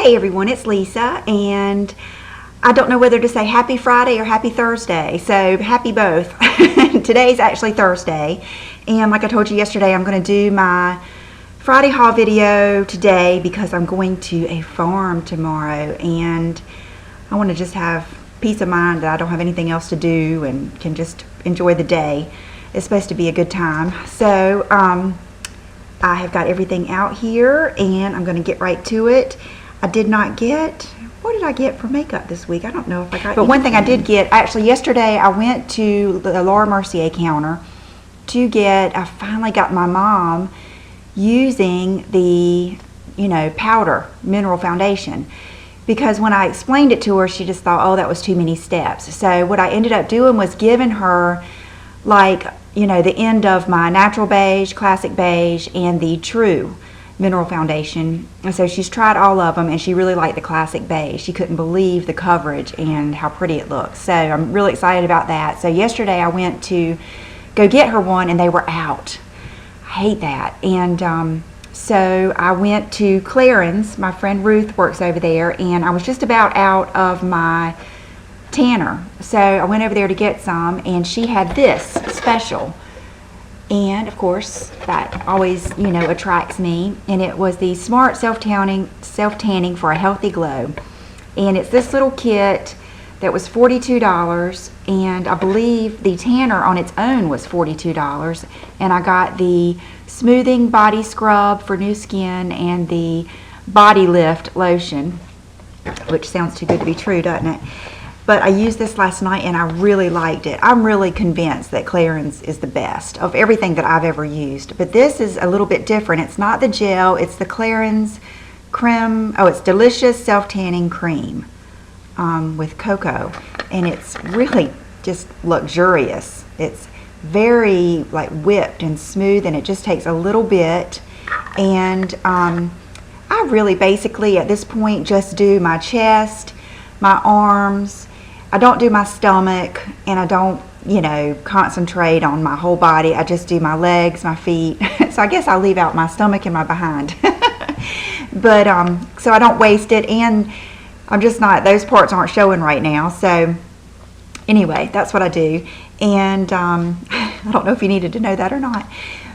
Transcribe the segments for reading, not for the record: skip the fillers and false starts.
Hey everyone, it's Lisa, and I don't know whether to say happy Friday or happy Thursday, so happy both. Today's actually Thursday, and like I told you yesterday, I'm going to do my Friday haul video today because I'm going to a farm tomorrow, and I want to just have peace of mind that I don't have anything else to do and can just enjoy the day. It's supposed to be a good time. So I have got everything out here, and I'm going to get right to it. I did not get, what did I get for makeup this week? I don't know if I got, but one thing I did get, actually yesterday I went to the Laura Mercier counter to get, I finally got my mom using the, powder mineral foundation, because when I explained it to her, she just thought, oh, that was too many steps. So what I ended up doing was giving her like, the end of my natural beige, classic beige, and the true mineral foundation. And so she's tried all of them, and she really liked the classic beige. She couldn't believe the coverage and how pretty it looks. So I'm really excited about that. So yesterday I went to go get her one, and they were out. I hate that. And so I went to Clarins. My friend Ruth works over there, and I was just about out of my tanner. So I went over there to get some, and she had this special. And of course, that always, attracts me. And it was the Smart Self-Tanning for a Healthy Glow. And it's this little kit that was $42. And I believe the tanner on its own was $42. And I got the smoothing body scrub for new skin and the body lift lotion, which sounds too good to be true, doesn't it? But I used this last night, and I really liked it. I'm really convinced that Clarins is the best of everything that I've ever used. But this is a little bit different. It's not the gel. It's the Clarins creme. Oh, it's Delicious Self-Tanning Cream with cocoa. And it's really just luxurious. It's very like whipped and smooth, and it just takes a little bit. And I really basically at this point just do my chest, my arms. I don't do my stomach, and I don't, concentrate on my whole body. I just do my legs, my feet. So I guess I'll leave out my stomach and my behind. But, so I don't waste it, and I'm just not, those parts aren't showing right now. So anyway, that's what I do. And I don't know if you needed to know that or not.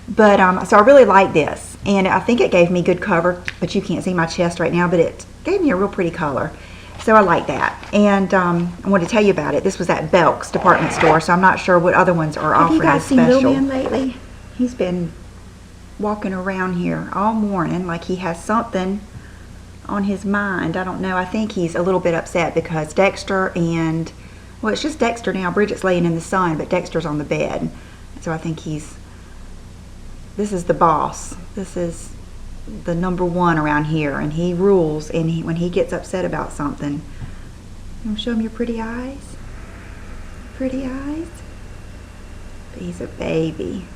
But, so I really like this. And I think it gave me good cover, but you can't see my chest right now, but it gave me a real pretty color. So I like that. And I want to tell you about it. This was at Belk's department store, so I'm not sure what other ones are offering as special. Have you guys seen Lil Man lately? He's been walking around here all morning like he has something on his mind. I don't know. I think he's a little bit upset because Dexter and, well, it's just Dexter now. Bridget's laying in the sun, but Dexter's on the bed. So I think this is the boss. This is the number one around here, and he rules. And when he gets upset about something, you want to show him your pretty eyes? Pretty eyes? He's a baby.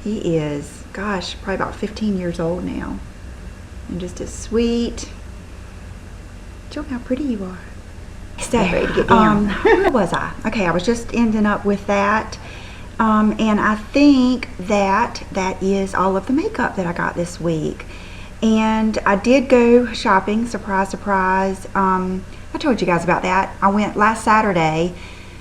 He is, gosh, probably about 15 years old now, and just as sweet. Show him how pretty you are. So, ready to get down. Where was I? Okay, I was just ending up with that. And I think that is all of the makeup that I got this week. And I did go shopping, surprise, surprise. I told you guys about that. I went last Saturday.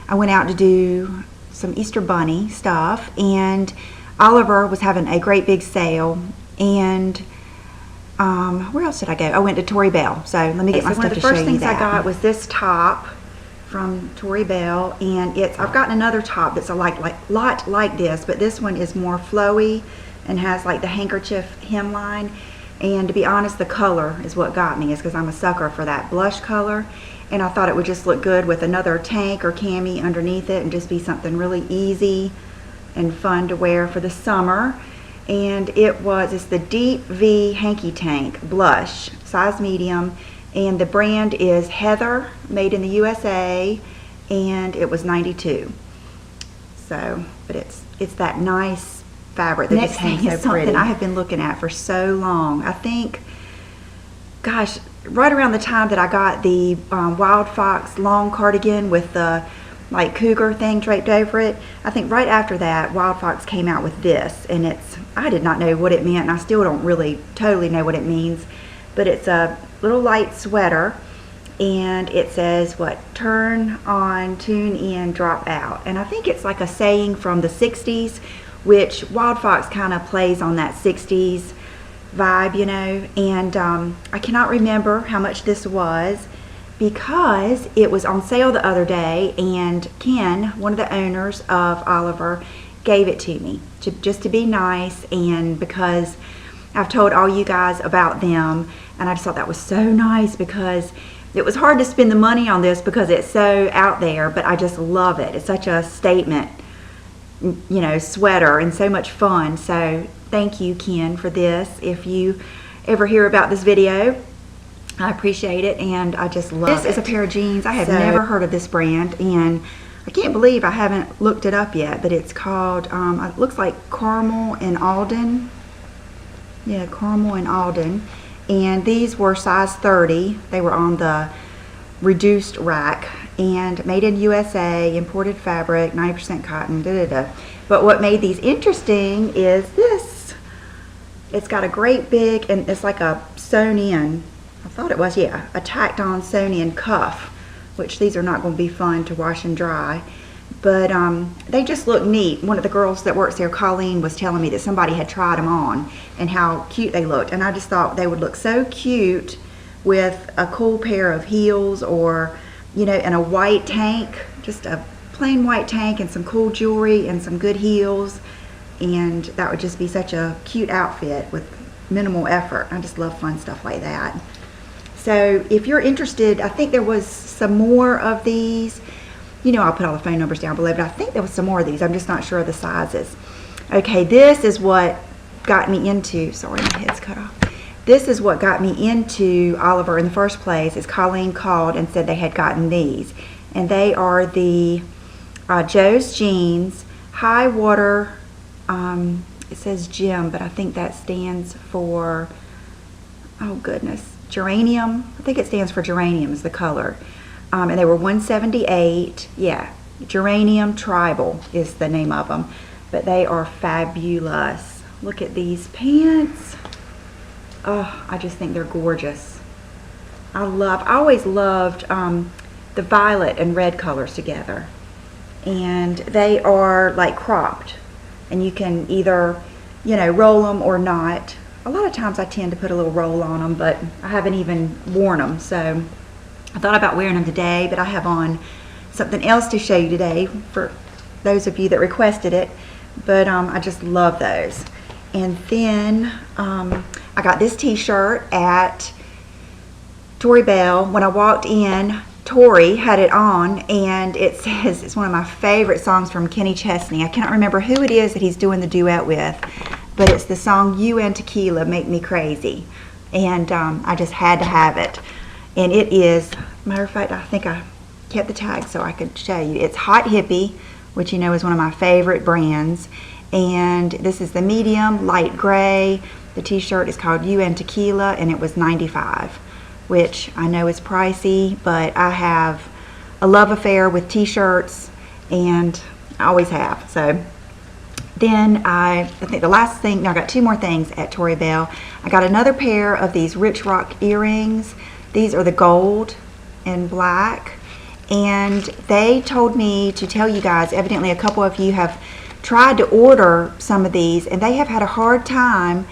I went out to do some Easter Bunny stuff, and Oliver was having a great big sale. And where else did I go? I went to TrixieBelaire. So let me get my stuff to show you that. One of the first things I got was this top from TrixieBelaire, and I've gotten another top that's a lot like this, but this one is more flowy and has like the handkerchief hemline. And to be honest, the color is what got me, is because I'm a sucker for that blush color, and I thought it would just look good with another tank or cami underneath it and just be something really easy and fun to wear for the summer. And it's the Deep V Hanky Tank Blush, size medium. And the brand is Heather, made in the USA, and it was $92. So, but it's that nice fabric that just hangs so pretty. Next thing is something I have been looking at for so long. I think, gosh, right around the time that I got the Wild Fox long cardigan with the like cougar thing draped over it, I think right after that, Wild Fox came out with this, and I did not know what it meant, and I still don't really totally know what it means. But it's a little light sweater, and it says what? Turn on, tune in, drop out. And I think it's like a saying from the 60s, which Wild Fox kind of plays on that 60s vibe, you know. And I cannot remember how much this was because it was on sale the other day, and Ken, one of the owners of Oliver, gave it to me just to be nice, and because I've told all you guys about them, and I just thought that was so nice because it was hard to spend the money on this because it's so out there, but I just love it. It's such a statement, you know, sweater, and so much fun. So thank you, Ken, for this. If you ever hear about this video, I appreciate it, and I just love it. This is a pair of jeans. I have never heard of this brand, and I can't believe I haven't looked it up yet, but it's called, it looks like Caramel and Alden. Yeah, Caramel and Alden. And these were size 30. They were on the reduced rack, and made in USA, imported fabric, 90% cotton, But what made these interesting is this. It's got a great big, and it's like a sewn in, I thought it was, yeah, a tacked on sewn in cuff, which these are not going to be fun to wash and dry, but they just look neat. One of the girls that works there, Colleen, was telling me that somebody had tried them on and how cute they looked, and I just thought they would look so cute with a cool pair of heels, or, you know, and a white tank, just a plain white tank and some cool jewelry and some good heels, and that would just be such a cute outfit with minimal effort. I just love fun stuff like that. So if you're interested, I think there was some more of these. You know, I'll put all the phone numbers down below, but I think there was some more of these. I'm just not sure of the sizes. Okay, this is what got me into, sorry, my head's cut off. This is what got me into Oliver in the first place, is Colleen called and said they had gotten these. And they are the Joe's Jeans High Water, it says gem, but I think that stands for, oh goodness, geranium. I think it stands for geranium is the color. And they were $178. Yeah, Geranium Tribal is the name of them. But they are fabulous. Look at these pants. Oh, I just think they're gorgeous. I always loved the violet and red colors together. And they are like cropped. And you can either, you know, roll them or not. A lot of times I tend to put a little roll on them, but I haven't even worn them. So I thought about wearing them today, but I have on something else to show you today for those of you that requested it. But I just love those. And then I got this t-shirt at TrixieBelaire. When I walked in, Tori had it on, and it says, it's one of my favorite songs from Kenny Chesney. I cannot remember who it is that he's doing the duet with, but it's the song You and Tequila Make Me Crazy. And I just had to have it. And it is, matter of fact, I think I kept the tag so I could show you. It's Haute Hippie, which you know is one of my favorite brands. And this is the medium, light gray. The t-shirt is called You and Tequila, and it was $95, which I know is pricey, but I have a love affair with t-shirts, and I always have. So then I think the last thing, no, I got two more things at TrixieBelaire. I got another pair of these Rich Rock earrings. These are the gold and black, and they told me to tell you guys, evidently a couple of you have tried to order some of these, and they have had a hard time,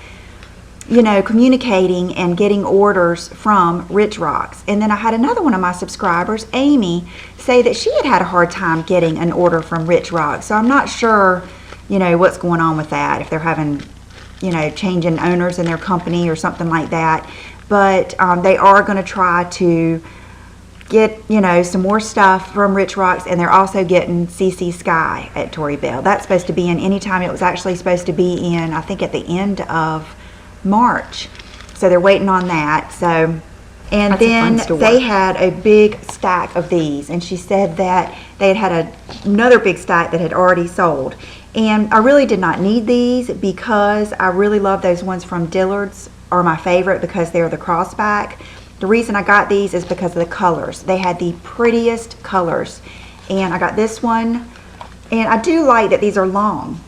you know, communicating and getting orders from Rich Rocks. And then I had another one of my subscribers, Amy, say that she had a hard time getting an order from Rich Rocks. So I'm not sure, you know, what's going on with that, if they're having, you know, changing owners in their company or something like that. But they are going to try to get, you know, some more stuff from Rich Rocks, and they're also getting CC Sky at TrixieBelaire. That's supposed to be in anytime. It was actually supposed to be in, I think, at the end of March. So they're waiting on that. So, and then they had a big stack of these, and she said that they had another big stack that had already sold. And I really did not need these because I really love those ones from Dillard's, are my favorite because they're the crossback. The reason I got these is because of the colors. They had the prettiest colors. And I got this one, and I do like that these are long.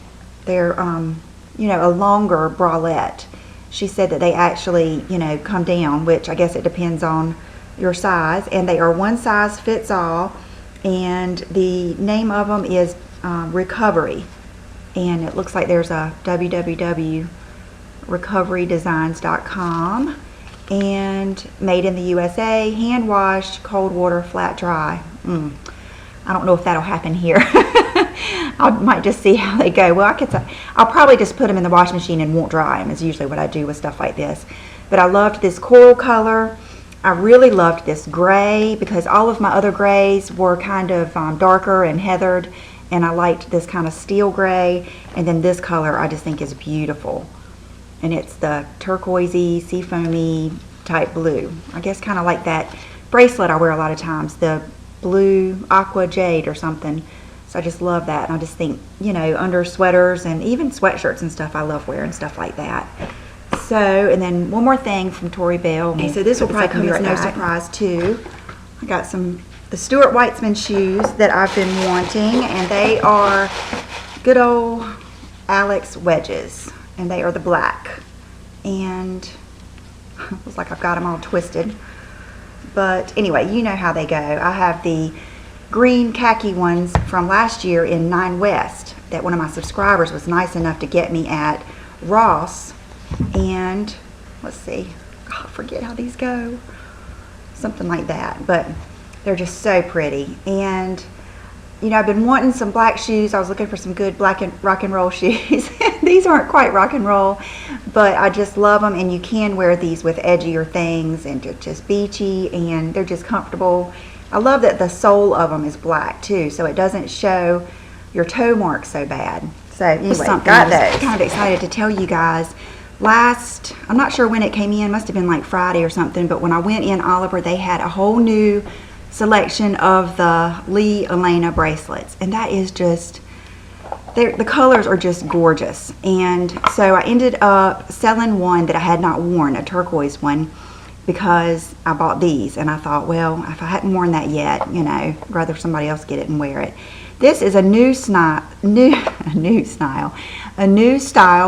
They're, you know, a longer bralette. she said that they actually, you know, come down, which I guess it depends on your size, and they are one size fits all, and the name of them is Recovery, and it looks like there's a www.recoverydesigns.com, and made in the USA, hand washed, cold water, flat dry. I don't know if that'll happen here. I might just see how they go. Well, I'll probably just put them in the washing machine and won't dry them, is usually what I do with stuff like this. But I loved this coral color. I really loved this gray because all of my other grays were kind of darker and heathered, and I liked this kind of steel gray. And then this color I just think is beautiful, and it's the turquoisey, seafoamy type blue. I guess kind of like that bracelet I wear a lot of times, the blue aqua jade or something. So I just love that, and I just think, you know, under sweaters and even sweatshirts and stuff, I love wearing stuff like that. So, and then one more thing from TrixieBelaire. Okay, so this will probably come as no surprise too. I got the Stuart Weitzman shoes that I've been wanting, and they are good old Alex wedges, and they are the black. And it looks like I've got them all twisted. But anyway, you know how they go. I have the green khaki ones from last year in 9 West that one of my subscribers was nice enough to get me at Ross. And let's see, oh, I forget how these go. Something like that. But they're just so pretty. And you know, I've been wanting some black shoes. I was looking for some good black and rock and roll shoes. These aren't quite rock and roll, but I just love them, and you can wear these with edgier things, and they're just beachy, and they're just comfortable. I love that the sole of them is black too, so it doesn't show your toe marks so bad. So anyway, got those. Kind of excited to tell you guys. I'm not sure when it came in, must have been like Friday or something, but when I went in Oliver, they had a whole new selection of the Lee Elena bracelets, and that is just, the colors are just gorgeous. And so I ended up selling one that I had not worn, a turquoise one, because I bought these, and I thought, well, if I hadn't worn that yet, you know, I'd rather somebody else get it and wear it. This is a new style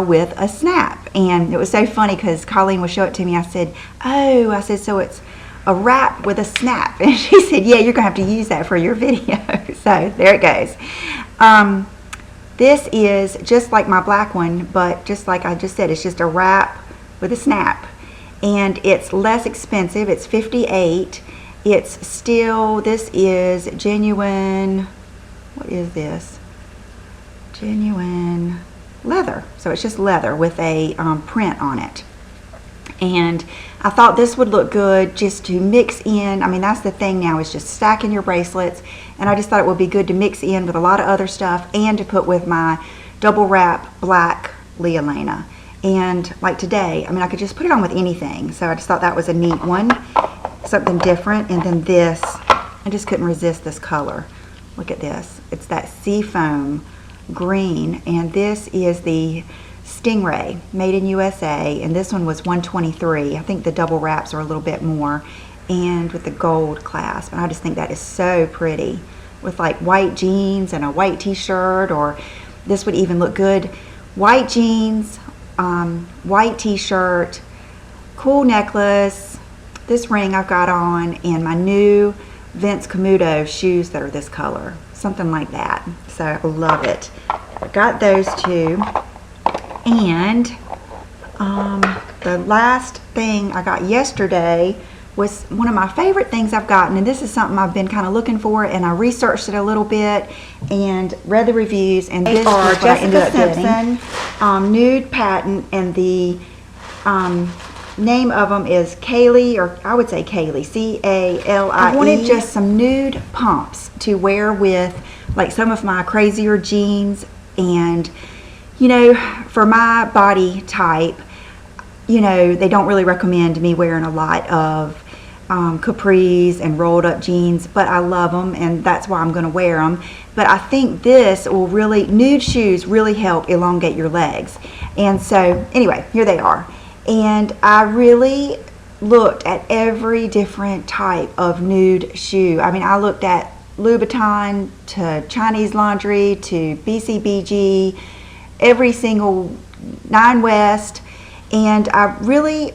with a snap. And it was so funny because Colleen would show it to me. I said, so it's a wrap with a snap. And she said, yeah, you're gonna have to use that for your video. So there it goes. This is just like my black one, but just like I just said, it's just a wrap with a snap. And it's less expensive. It's $58. It's still, this is genuine, what is this? Genuine leather. So it's just leather with a print on it. And I thought this would look good just to mix in. I mean, that's the thing now, is just stacking your bracelets. And I just thought it would be good to mix in with a lot of other stuff and to put with my double wrap black Lee Elena. And like today, I mean, I could just put it on with anything. So I just thought that was a neat one, something different. And then this, I just couldn't resist this color. Look at this. It's that seafoam green, and this is the Stingray, made in USA, and this one was $123. I think the double wraps are a little bit more, and with the gold clasp. And I just think that is so pretty with like white jeans and a white t-shirt, or this would even look good. White jeans, white t-shirt, cool necklace, this ring I've got on, and my new Vince Camuto shoes that are this color, something like that. So I love it. I got those two. And the last thing I got yesterday was one of my favorite things I've gotten, and this is something I've been kind of looking for, and I researched it a little bit and read the reviews, and this is what I ended up getting. Nude patent, and the name of them is Kaylee, or I would say Kaylee, C-A-L-I-E. I wanted just some nude pumps to wear with like some of my crazier jeans, and you know, for my body type, you know, they don't really recommend me wearing a lot of capris and rolled up jeans, but I love them, and that's why I'm going to wear them. But I think this will really, nude shoes really help elongate your legs. And so anyway, here they are. And I really looked at every different type of nude shoe. I mean, I looked at Louboutin to Chinese Laundry to BCBG, every single 9 West, And I really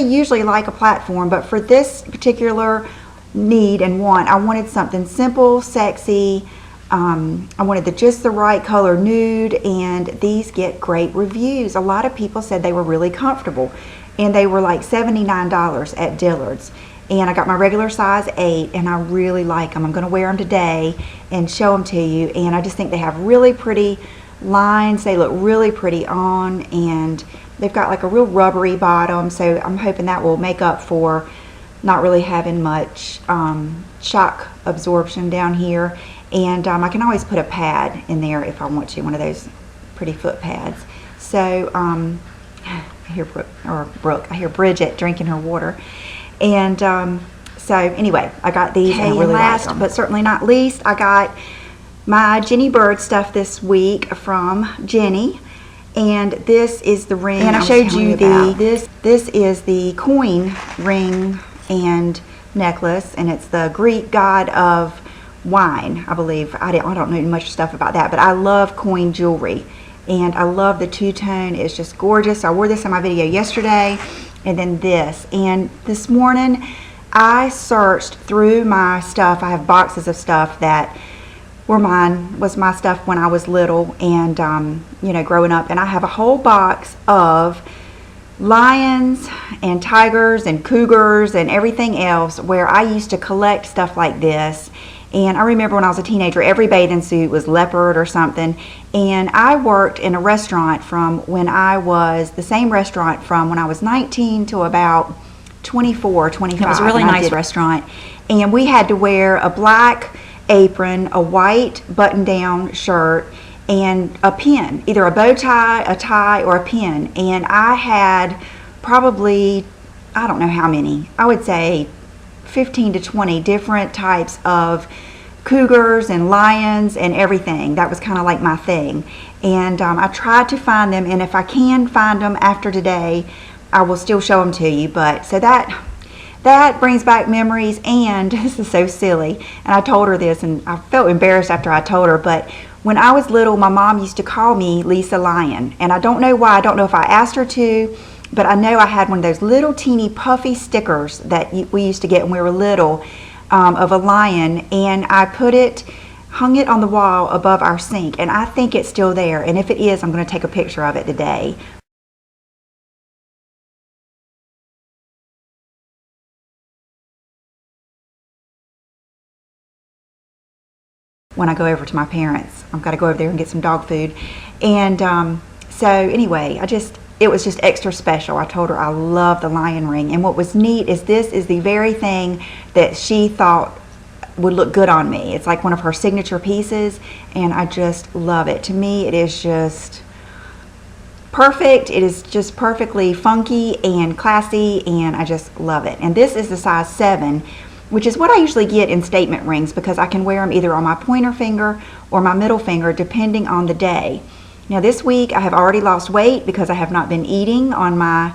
usually like a platform, but for this particular need and want, I wanted something simple, sexy. I wanted just the right color nude, and these get great reviews. A lot of people said they were really comfortable, and they were like $79 at Dillard's. And I got my regular size 8, and I really like them. I'm going to wear them today and show them to you. And I just think they have really pretty lines. They look really pretty on, and they've got like a real rubbery bottom. So I'm hoping that will make up for not really having much shock absorption down here. And I can always put a pad in there if I want to, one of those pretty foot pads. So I hear I hear Bridget drinking her water. And so anyway, I got these, and I really like them. But certainly not least, I got my Jenny Bird stuff this week from Jenny. And this is the ring, and I showed you this is the coin ring and necklace, and it's the Greek god of wine, I believe. I don't know much stuff about that, but I love coin jewelry, and I love the two-tone. It's just gorgeous. So I wore this in my video yesterday, and then this. And this morning I searched through my stuff. I have boxes of stuff that was my stuff when I was little, and you know, growing up, and I have a whole box of lions and tigers and cougars and everything else where I used to collect stuff like this. And I remember when I was a teenager, every bathing suit was leopard or something. And I worked in a restaurant the same restaurant from when I was 19 to about 24, 25. It was a really nice restaurant. And we had to wear a black apron, a white button-down shirt, and a pin, either a bow tie, a tie, or a pin. And I had probably, I don't know how many, I would say 15 to 20 different types of cougars and lions and everything. That was kind of like my thing. And I tried to find them, and if I can find them after today, I will still show them to you. But so that brings back memories. And this is so silly, and I told her this, and I felt embarrassed after I told her, but when I was little, my mom used to call me Lisa Lion, and I don't know why. I don't know if I asked her to, but I know I had one of those little teeny puffy stickers that we used to get when we were little, of a lion, and I hung it on the wall above our sink, and I think it's still there. And if it is, I'm going to take a picture of it today. When I go over to my parents, I've got to go over there and get some dog food. And so anyway, it was just extra special. I told her I love the lion ring, and what was neat is this is the very thing that she thought would look good on me. It's like one of her signature pieces, and I just love it. To me, it is just perfect. It is just perfectly funky and classy, and I just love it. And this is the size 7, which is what I usually get in statement rings, because I can wear them either on my pointer finger or my middle finger, depending on the day. Now this week I have already lost weight because I have not been eating on my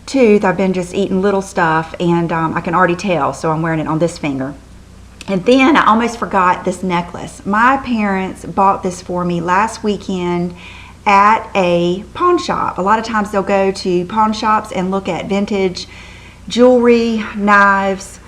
tooth. I've been just eating little stuff, and I can already tell, so I'm wearing it on this finger. And then I almost forgot this necklace. My parents bought this for me last weekend at a pawn shop. A lot of times they'll go to pawn shops and look at vintage jewelry, knives,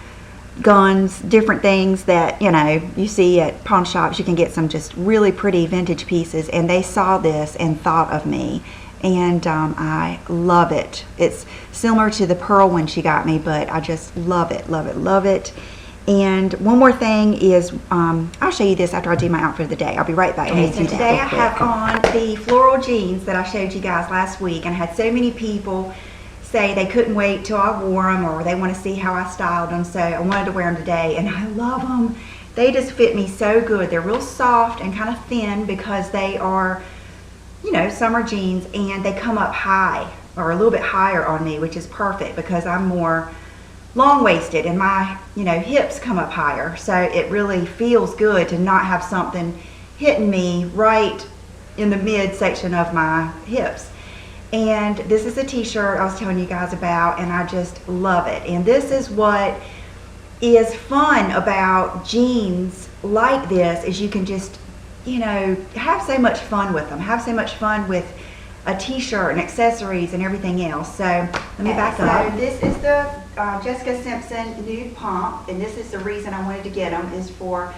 guns, different things that, you know, you see at pawn shops. You can get some just really pretty vintage pieces, and they saw this and thought of me, and I love it. It's similar to the pearl one she got me, but I just love it, love it, love it. And one more thing is, I'll show you this after I do my outfit of the day. I'll be right back. Okay, so today I have on the floral jeans that I showed you guys last week, and I had so many people say they couldn't wait till I wore them, or they want to see how I styled them, so I wanted to wear them today, and I love them. They just fit me so good. They're real soft and kind of thin because they are, you know, summer jeans, and they come up high, or a little bit higher on me, which is perfect because I'm more long-waisted, and my, you know, hips come up higher, so it really feels good to not have something hitting me right in the midsection of my hips. And this is a t-shirt I was telling you guys about, and I just love it. And this is what is fun about jeans like this, is you can just, you know, have so much fun with them. Have so much fun with a t-shirt and accessories and everything else. So let me back up. So this is the Jessica Simpson nude pump, and this is the reason I wanted to get them, is for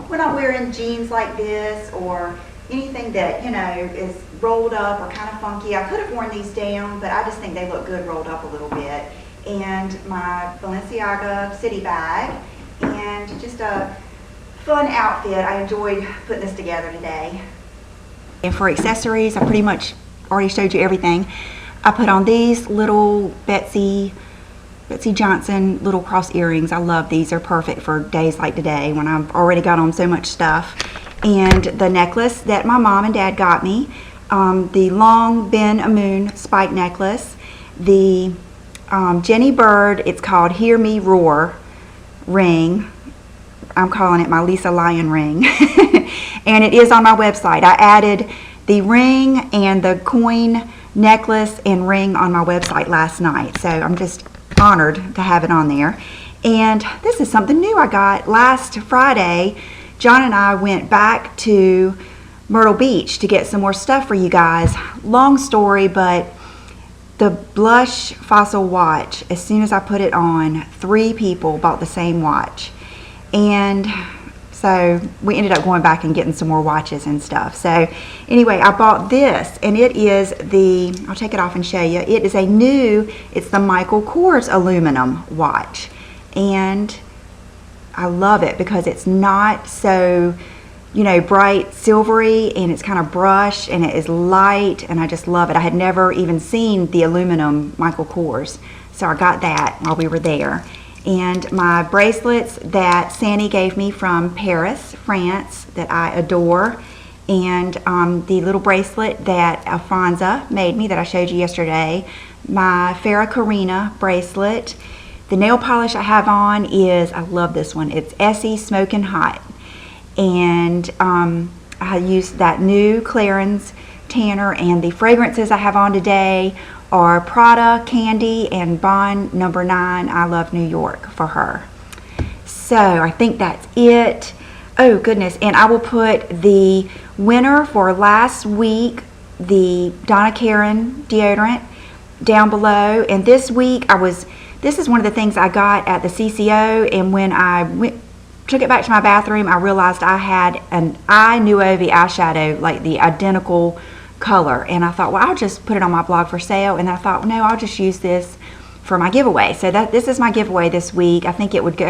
when I'm wearing jeans like this or anything that, you know, is rolled up or kind of funky. I could have worn these down, but I just think they look good rolled up a little bit. And my Balenciaga city bag, and just a fun outfit. I enjoyed putting this together today. And for accessories, I pretty much already showed you everything. I put on these little Betsy Johnson little cross earrings. I love these. They're perfect for days like today when I've already got on so much stuff. And the necklace that my mom and dad got me, the long Ben Amun spike necklace, the Jenny Bird, it's called Hear Me Roar ring. I'm calling it my Lisa Lyon ring. And it is on my website. I added the ring and the coin necklace and ring on my website last night. So I'm just honored to have it on there. And this is something new I got last Friday. John and I went back to Myrtle Beach to get some more stuff for you guys. Long story, but the blush fossil watch, as soon as I put it on, 3 people bought the same watch. And so we ended up going back and getting some more watches and stuff. So anyway, I bought this, and it is the, I'll take it off and show you. It is a new, it's the Michael Kors aluminum watch. And I love it because it's not so, you know, bright silvery, and it's kind of brushed, and it is light, and I just love it. I had never even seen the aluminum Michael Kors, so I got that while we were there. And my bracelets that Sandy gave me from Paris, France, that I adore, and the little bracelet that Alfonso made me that I showed you yesterday, my Farrah Karina bracelet. The nail polish I have on is, I love this one, it's Essie Smokin' Hot. And I used that new Clarins tanner, and the fragrances I have on today are Prada, Candy, and Bond No. 9, I Love New York, for her. So I think that's it. Oh goodness, and I will put the winner for last week, the Donna Karan deodorant, down below. And this week this is one of the things I got at the CCO, and when I took it back to my bathroom, I realized I had an I Nuovi eyeshadow, like the identical color, and I thought, well, I'll just put it on my blog for sale. And I thought, well, no, I'll just use this for my giveaway. So this is my giveaway this week. I think it would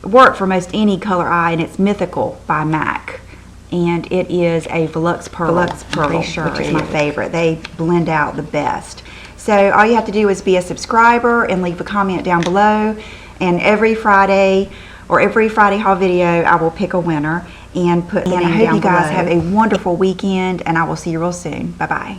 work for most any color eye, and it's Mythical by MAC, and it is a Volux Pearl, which is my favorite. They blend out the best. So all you have to do is be a subscriber and leave a comment down below, and every Friday or every Friday haul video I will pick a winner and put the name down below. I hope you guys have a wonderful weekend, and I will see you real soon. Bye bye.